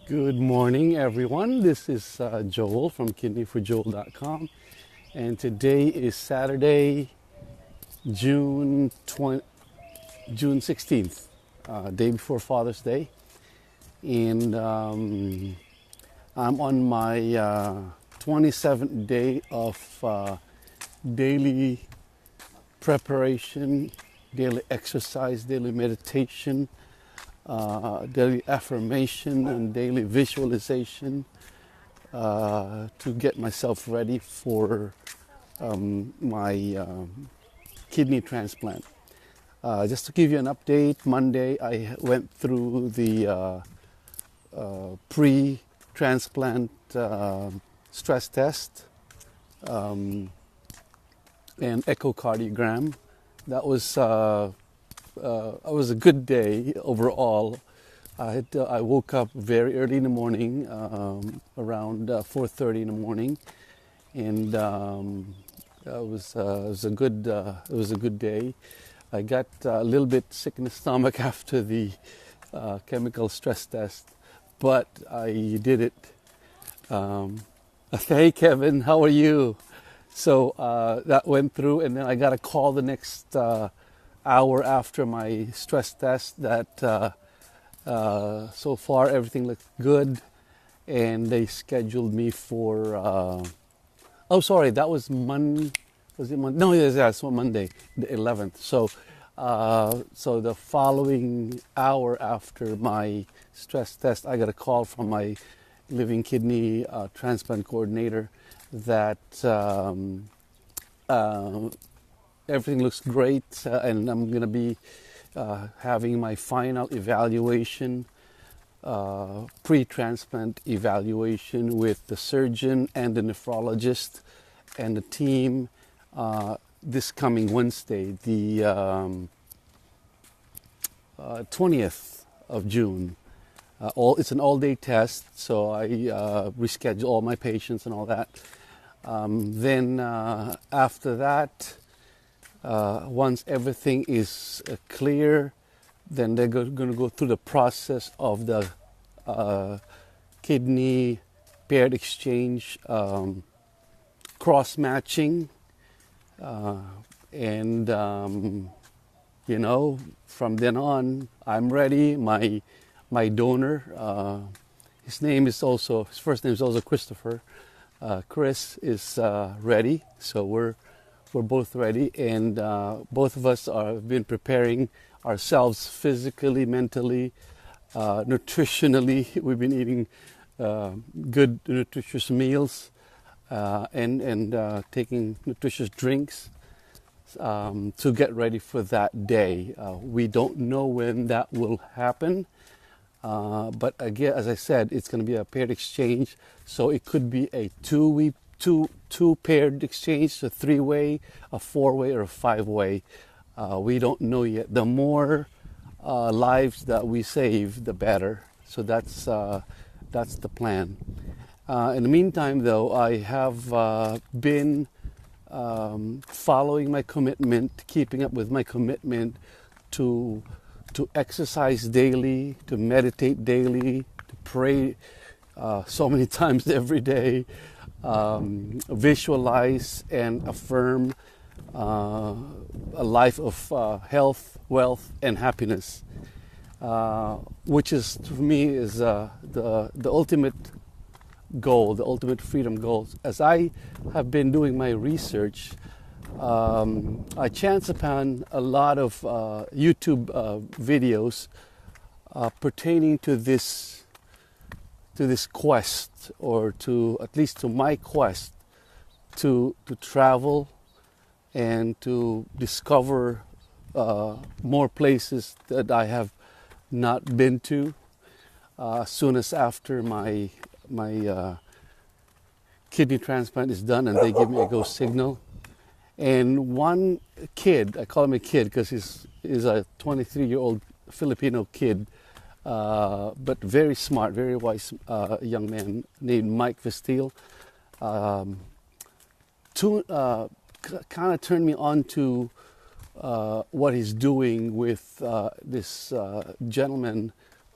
Good morning, everyone. This is Joel from kidneyforjoel.com, and today is Saturday, June 16th, day before Father's Day, and I'm on my 27th day of daily preparation, daily exercise, daily meditation, daily affirmation and daily visualization to get myself ready for my kidney transplant. Just to give you an update, Monday I went through the pre-transplant stress test and echocardiogram. That was it was a good day overall. I woke up very early in the morning, around 4:30 in the morning, and it was a good day. I got a little bit sick in the stomach after the chemical stress test, but I did it. Hey Kevin, how are you? So that went through, and then I got a call the next hour after my stress test that so far everything looked good, and they scheduled me for oh sorry, that was was it Monday? No, yes, that's Monday, the 11th. So so the following hour after my stress test, I got a call from my living kidney transplant coordinator that everything looks great, and I'm going to be having my final evaluation, pre-transplant evaluation with the surgeon and the nephrologist and the team this coming Wednesday, the 20th of June. It's an all-day test, so I reschedule all my patients and all that. Then after that, once everything is clear, then they're going to go through the process of the kidney paired exchange, cross-matching, and from then on, I'm ready. My donor, his first name is also Christopher. Chris is ready, so we're both ready, and both of us have been preparing ourselves physically, mentally, nutritionally. We've been eating good, nutritious meals and taking nutritious drinks to get ready for that day. We don't know when that will happen. But again, as I said, it's going to be a paired exchange, so it could be a two paired exchange, a three-way, a four-way, or a five-way. We don't know yet. The more lives that we save, the better. So that's the plan. In the meantime, though, I have been following my commitment, keeping up with my commitment to exercise daily, to meditate daily, to pray so many times every day, visualize and affirm a life of health, wealth, and happiness, which is, for me, is the ultimate goal, the ultimate freedom goal. As I have been doing my research, I chance upon a lot of YouTube videos pertaining to this quest, or to at least to my quest to travel and to discover more places that I have not been to. As soon as after my kidney transplant is done and they give me a go signal. And one kid, I call him a kid because he's a 23-year-old Filipino kid, but very smart, very wise young man named Mike Vestile, kind of turned me on to what he's doing with this gentleman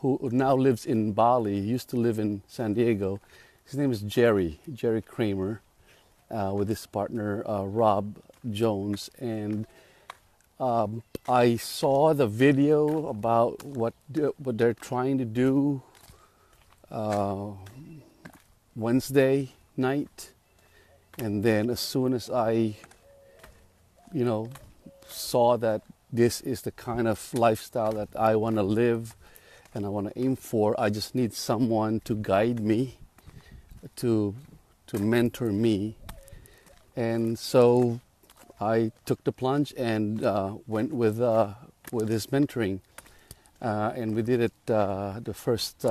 who now lives in Bali. He used to live in San Diego. His name is Jerry Kramer, with his partner Rob Jones. And I saw the video about what they're trying to do Wednesday night. And then as soon as I, saw that this is the kind of lifestyle that I want to live and I want to aim for, I just need someone to guide me, to mentor me. And so I took the plunge and went with his mentoring. And we did it, the first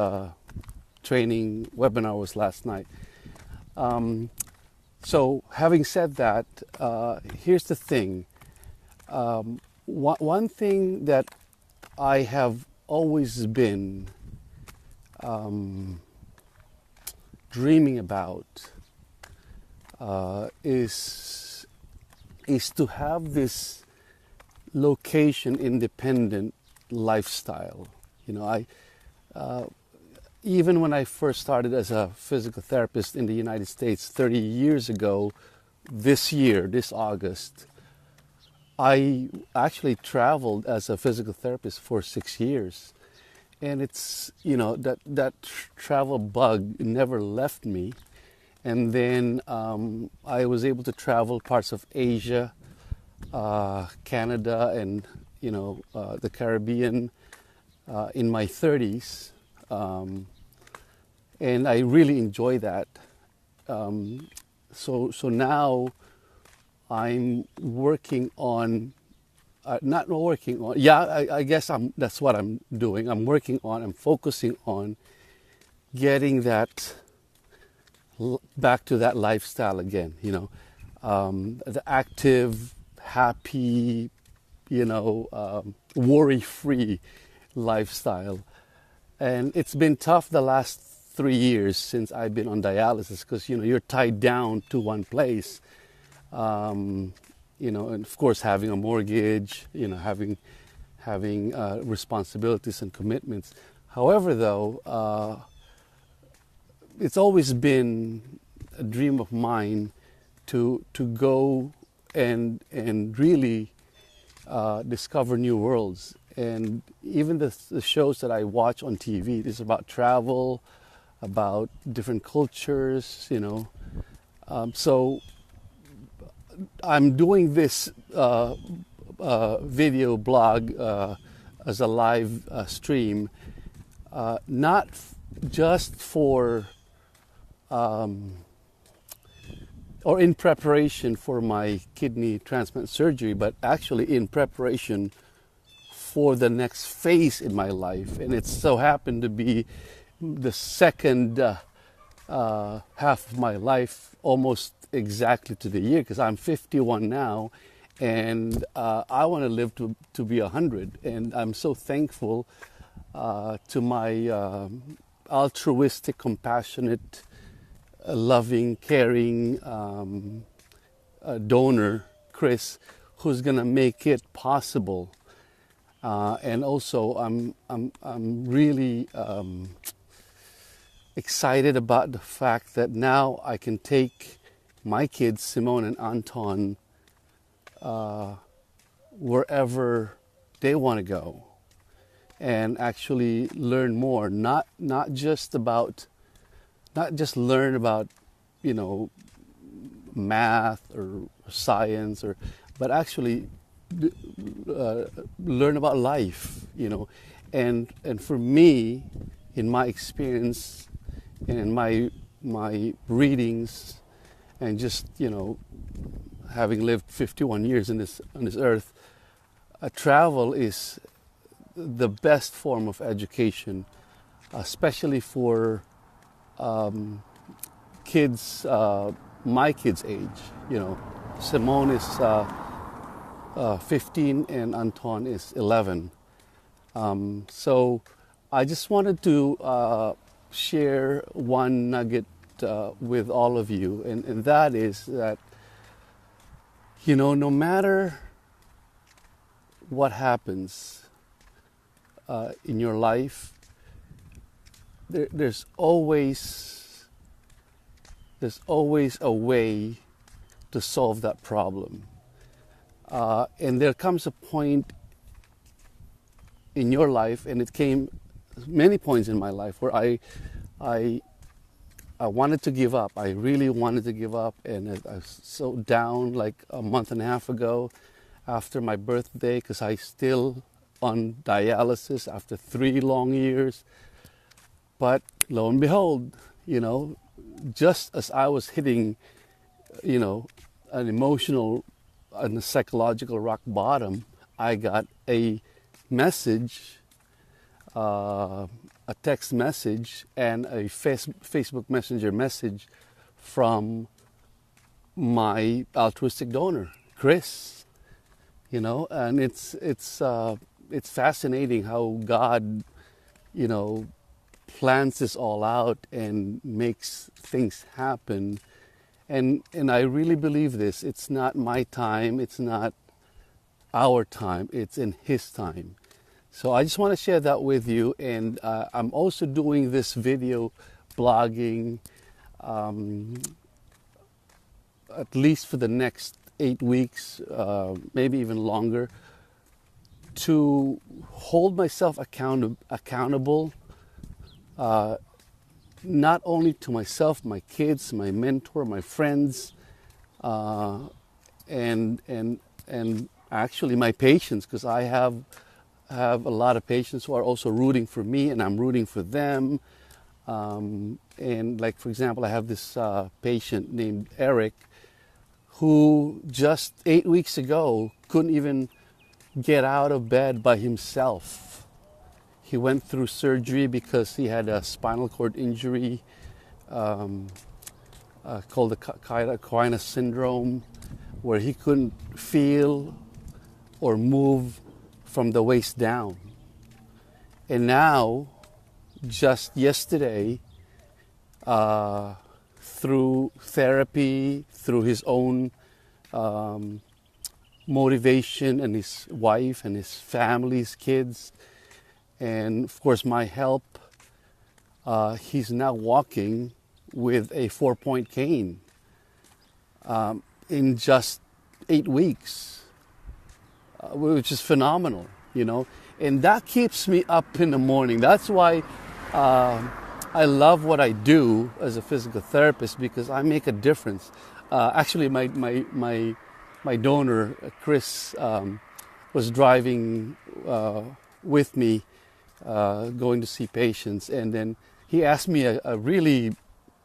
training webinar was last night. So having said that, here's the thing. One thing that I have always been dreaming about is to have this location independent lifestyle. Even when I first started as a physical therapist in the United States 30 years ago, this year, this August, I actually traveled as a physical therapist for 6 years. And it's, that travel bug never left me. And then I was able to travel parts of Asia, Canada, and, the Caribbean in my 30s. And I really enjoy that. So now I'm working on, I guess that's what I'm doing. I'm focusing on getting that back to that lifestyle again, the active, happy, worry-free lifestyle. And it's been tough the last 3 years since I've been on dialysis because, you're tied down to one place. And of course having a mortgage, having responsibilities and commitments. However, though, it's always been a dream of mine to go and really discover new worlds. And even the shows that I watch on TV, it's about travel, about different cultures, So I'm doing this video blog as a live stream, not just for or in preparation for my kidney transplant surgery, but actually in preparation for the next phase in my life. And it so happened to be the second half of my life, almost exactly to the year, because I'm 51 now, and I want to live to be 100. And I'm so thankful to my altruistic, compassionate, loving, caring donor, Chris, who's going to make it possible. And also, I'm really excited about the fact that now I can take my kids, Simone and Anton, wherever they want to go, and actually learn more. Not just learn about, math or science, but actually learn about life, and for me, in my experience and in my readings, and just having lived 51 years on this earth, travel is the best form of education, especially for kids my kids' age. Simone is 15 and Anton is 11. So I just wanted to share one nugget with all of you, and that is that, no matter what happens in your life, there's always a way to solve that problem. And there comes a point in your life, and it came many points in my life where I wanted to give up. I really wanted to give up, and I was so down like a month and a half ago after my birthday, because I still on dialysis after 3 long years. But lo and behold, just as I was hitting, an emotional and a psychological rock bottom, I got a message, a text message, and a Facebook Messenger message from my altruistic donor, Chris. And it's fascinating how God, plans this all out and makes things happen. And I really believe this. It's not my time. It's not our time. It's in His time. So I just want to share that with you. And I'm also doing this video blogging at least for the next 8 weeks, maybe even longer, to hold myself accountable, not only to myself, my kids, my mentor, my friends, and actually my patients, because I have a lot of patients who are also rooting for me, and I'm rooting for them. And like, for example, I have this patient named Eric, who just 8 weeks ago couldn't even get out of bed by himself. He went through surgery because he had a spinal cord injury called the Aquinas syndrome, where he couldn't feel or move from the waist down. And now, just yesterday, through therapy, through his own motivation, and his wife and his family, his kids, and of course my help, he's now walking with a 4-point cane in just 8 weeks, which is phenomenal, and that keeps me up in the morning. That's why I love what I do as a physical therapist, because I make a difference. Actually, my donor, Chris, was driving with me, going to see patients, and then he asked me a really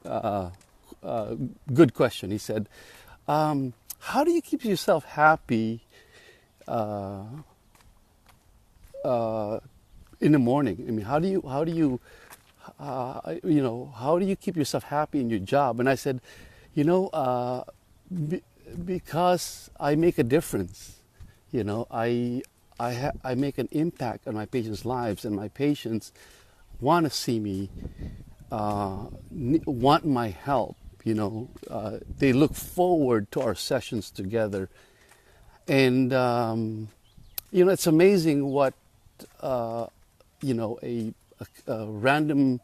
good question. He said, how do you keep yourself happy in the morning? I mean, how do you keep yourself happy in your job? And I said, because I make a difference. I make an impact on my patients' lives, and my patients want to see me, want my help. They look forward to our sessions together, and it's amazing what a random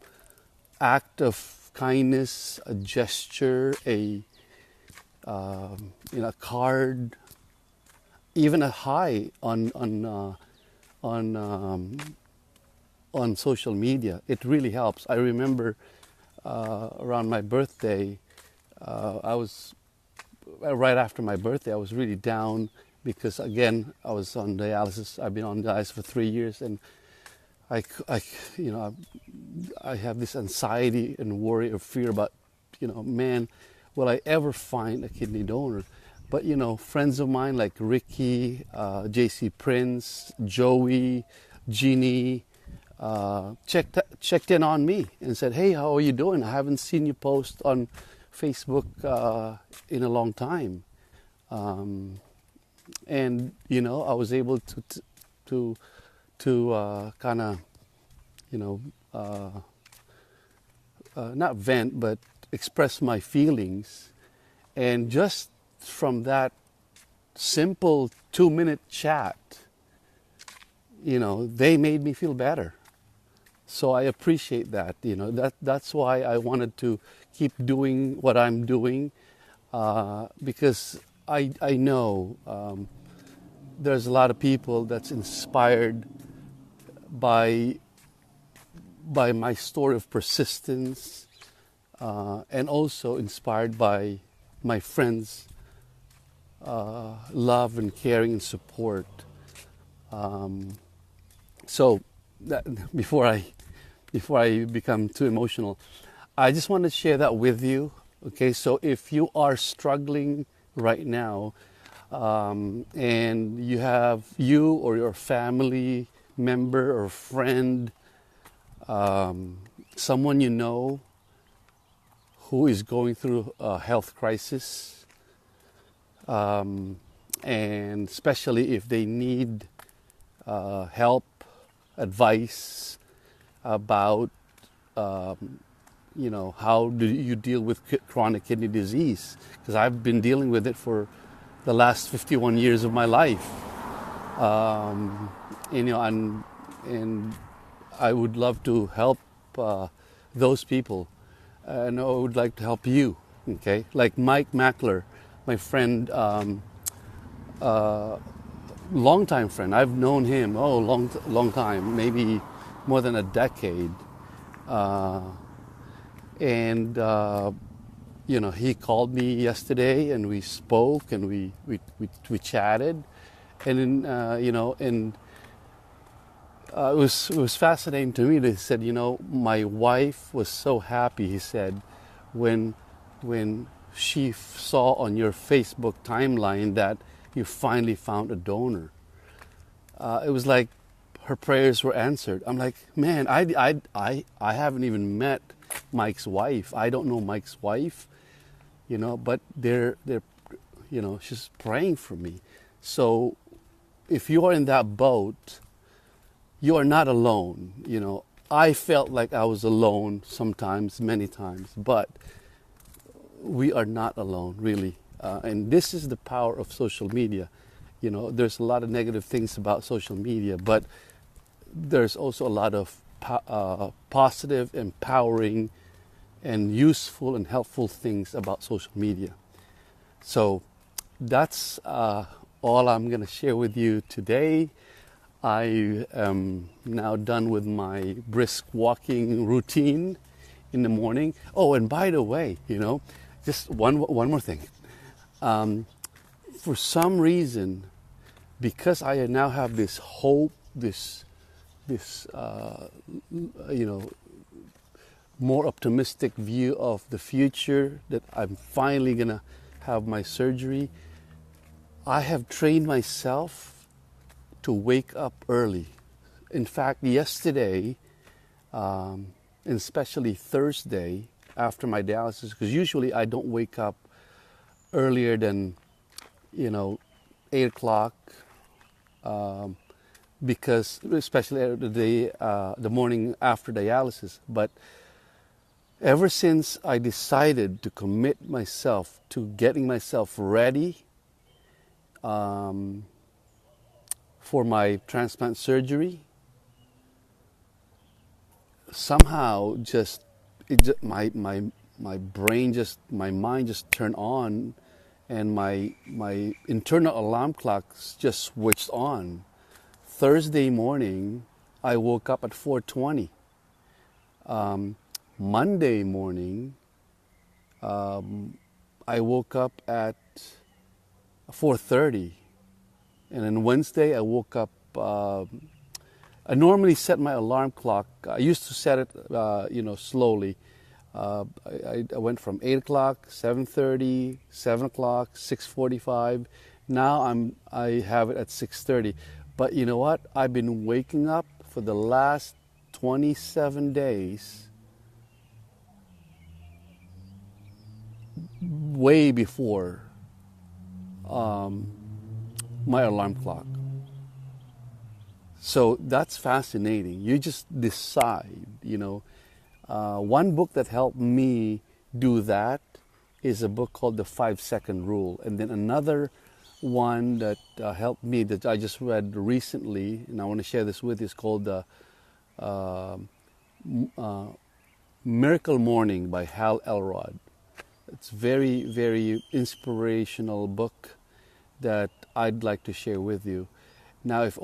act of kindness, a gesture, a card, even a hi on social media. It really helps. I remember around my birthday, I was right after my birthday, I was really down because, again, I was on dialysis. I've been on dialysis for 3 years, and I have this anxiety and worry or fear about, man, will I ever find a kidney donor? But, friends of mine like Ricky, JC Prince, Joey, Jeannie, checked in on me and said, hey, how are you doing? I haven't seen you post on Facebook in a long time. And, I was able to kind of, not vent, but express my feelings. And just from that simple 2-minute chat, they made me feel better. So I appreciate that. That's why I wanted to keep doing what I'm doing, because I know there's a lot of people that's inspired by my story of persistence, and also inspired by my friends' love and caring and support. So that, before I become too emotional, I just want to share that with you. Okay, so if you are struggling right now, and you or your family member or friend, someone you know who is going through a health crisis, and especially if they need help, advice about how do you deal with chronic kidney disease, because I've been dealing with it for the last 51 years of my life. And I would love to help those people, and I would like to help you. Okay, like Mike Mackler, my friend, longtime friend. I've known him long time, maybe more than a decade, and he called me yesterday, and we spoke, and we chatted, and it was fascinating to me. They said, my wife was so happy. He said, when she saw on your Facebook timeline that you finally found a donor. It was like her prayers were answered. I'm like, man, I haven't even met Mike's wife. I don't know Mike's wife, but they're she's praying for me. So if you are in that boat, you are not alone. I felt like I was alone sometimes, many times, but we are not alone, really. And this is the power of social media. There's a lot of negative things about social media, but there's also a lot of positive, empowering, and useful and helpful things about social media. So that's all I'm going to share with you today. I am now done with my brisk walking routine in the morning. Oh, and by the way, just one more thing. For some reason, because I now have this hope, this more optimistic view of the future, that I'm finally gonna have my surgery, I have trained myself to wake up early. In fact, yesterday, and especially Thursday after my dialysis, because usually I don't wake up earlier than 8 o'clock, because especially the morning after dialysis. But ever since I decided to commit myself to getting myself ready for my transplant surgery, somehow my mind just turned on, and my internal alarm clocks just switched on. Thursday morning, I woke up at 4:20. Monday morning, I woke up at 4:30, and then Wednesday I woke up. I normally set my alarm clock. I used to set it, slowly. I went from 8 o'clock, 7:30, 7 o'clock, 6:45. Now I have it at 6:30. But you know what? I've been waking up for the last 27 days way before my alarm clock. So that's fascinating. You just decide, One book that helped me do that is a book called The 5-Second Rule. And then another one that helped me, that I just read recently, and I want to share this with you, is called Miracle Morning by Hal Elrod. It's very, very inspirational book that I'd like to share with you. Now, if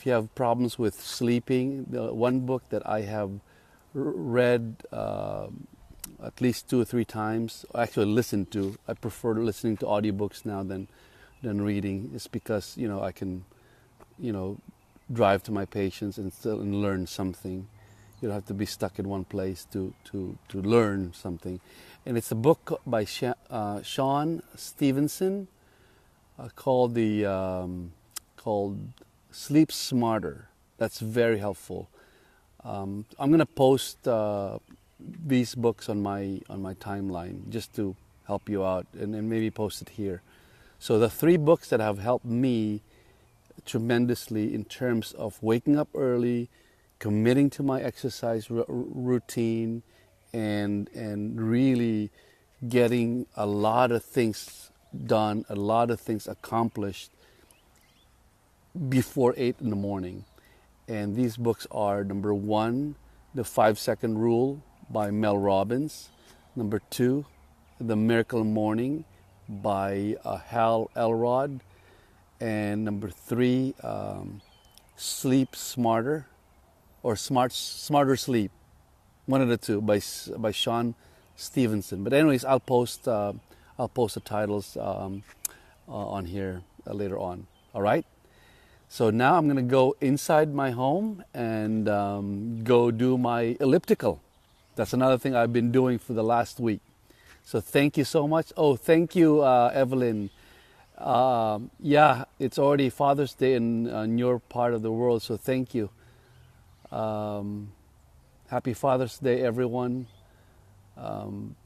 you have problems with sleeping, the one book that I have read at least 2 or 3 times, actually listened to. I prefer listening to audiobooks now than reading. It's because I can drive to my patients and still learn something. You don't have to be stuck in one place to learn something. And it's a book by Sean Stevenson called Sleep Smarter. That's very helpful. I'm going to post these books on my timeline just to help you out, and maybe post it here. So the 3 books that have helped me tremendously in terms of waking up early, committing to my exercise routine, and really getting a lot of things done, a lot of things accomplished before 8 in the morning. And these books are, number 1, The 5-Second Rule by Mel Robbins. Number 2, The Miracle Morning by Hal Elrod. And number 3, Sleep Smarter, or Smarter Sleep. One of the two by Sean Stevenson. But anyways, I'll post the titles on here later on. All right. So now I'm going to go inside my home and go do my elliptical. That's another thing I've been doing for the last week. So thank you so much. Oh, thank you, Evelyn. Yeah, it's already Father's Day in your part of the world, so thank you. Happy Father's Day, everyone. June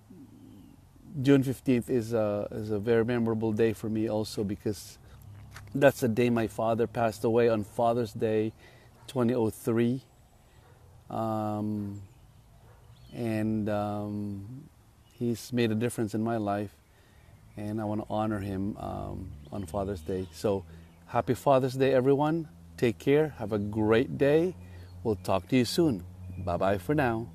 15th is a very memorable day for me also, because that's the day my father passed away, on Father's Day 2003. He's made a difference in my life, and I want to honor him on Father's Day. So happy Father's Day, everyone. Take care. Have a great day. We'll talk to you soon. Bye-bye for now.